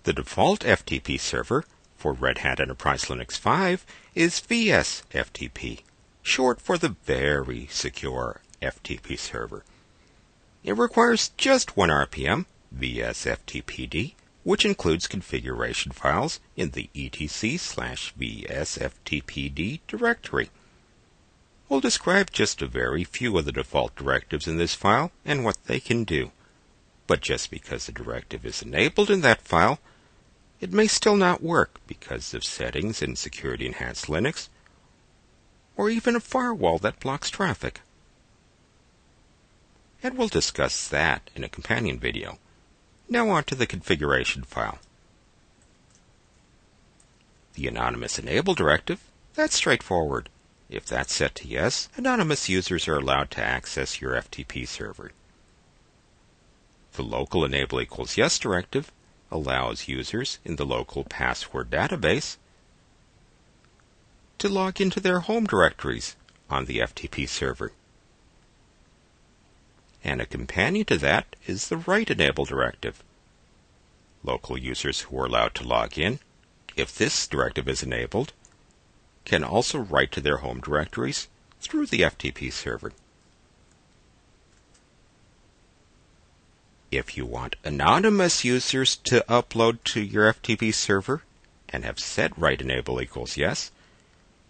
The default FTP server for Red Hat Enterprise Linux 5 is VS-FTP, short for the Very Secure FTP server. It requires just 1 RPM, VS-FTPD, which includes configuration files in the etc/VS-FTPD directory. We'll describe just a very few of the default directives in this file and what they can do. But just because the directive is enabled in that file, it may still not work because of settings in Security Enhanced Linux, or even a firewall that blocks traffic. And we'll discuss that in a companion video. Now on to the configuration file. The anonymous enable directive, that's straightforward. If that's set to yes, anonymous users are allowed to access your FTP server. The local enable equals yes directive allows users in the local password database to log into their home directories on the FTP server. And a companion to that is the write enable directive. Local users who are allowed to log in, if this directive is enabled, can also write to their home directories through the FTP server. If you want anonymous users to upload to your FTP server and have set write enable equals yes,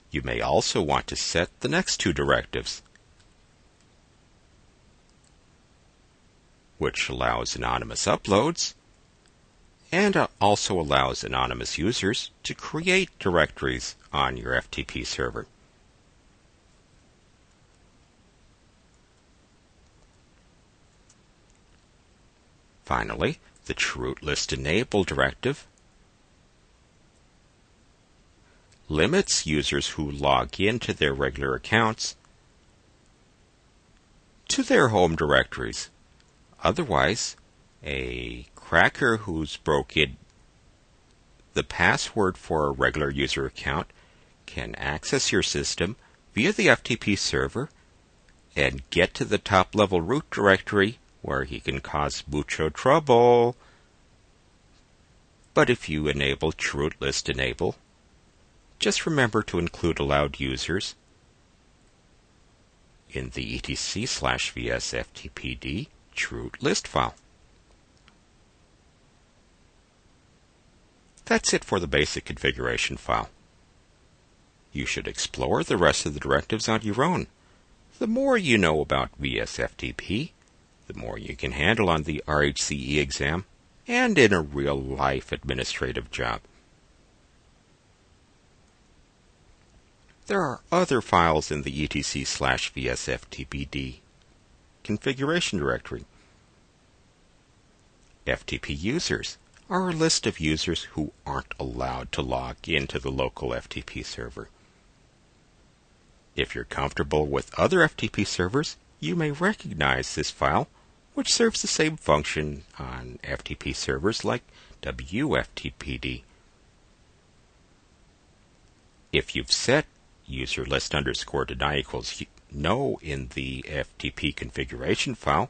you may also want to set the next two directives, which allows anonymous uploads and also allows anonymous users to create directories on your FTP server. Finally, the chroot list enable directive limits users who log into their regular accounts to their home directories. Otherwise, a cracker who's broken the password for a regular user account can access your system via the FTP server and get to the top-level root directory where he can cause mucho trouble. But if you enable chroot list enable, just remember to include allowed users in the etc/VS-FTPD chroot list file. That's it for the basic configuration file. You should explore the rest of the directives on your own. The more you know about VS-FTP, the more you can handle on the RHCE exam and in a real-life administrative job. There are other files in the etc/VS-FTPD configuration directory. FTP users are a list of users who aren't allowed to log into the local FTP server. If you're comfortable with other FTP servers, you may recognize this file, which serves the same function on FTP servers like WFTPD. If you've set user list underscore deny equals no in the FTP configuration file,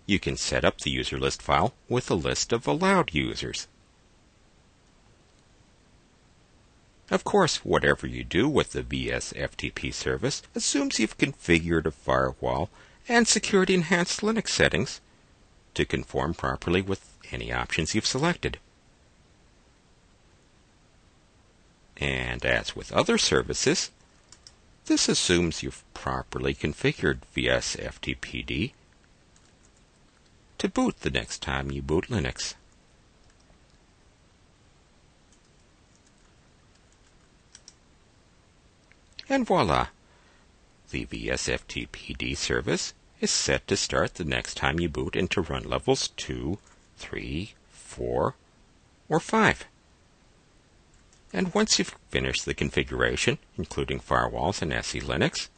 you can set up the user list file with a list of allowed users. Of course, whatever you do with the VS-FTP service assumes you've configured a firewall and Security Enhanced Linux settings to conform properly with any options you've selected. And as with other services, this assumes you've properly configured VS-FTPD to boot the next time you boot Linux. And voila! The VS-FTPD service is set to start the next time you boot into run levels 2, 3, 4, or 5. And once you've finished the configuration, including firewalls and SE Linux,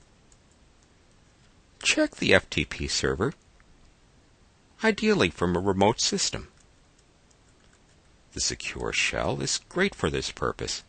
check the FTP server, ideally from a remote system. The secure shell is great for this purpose.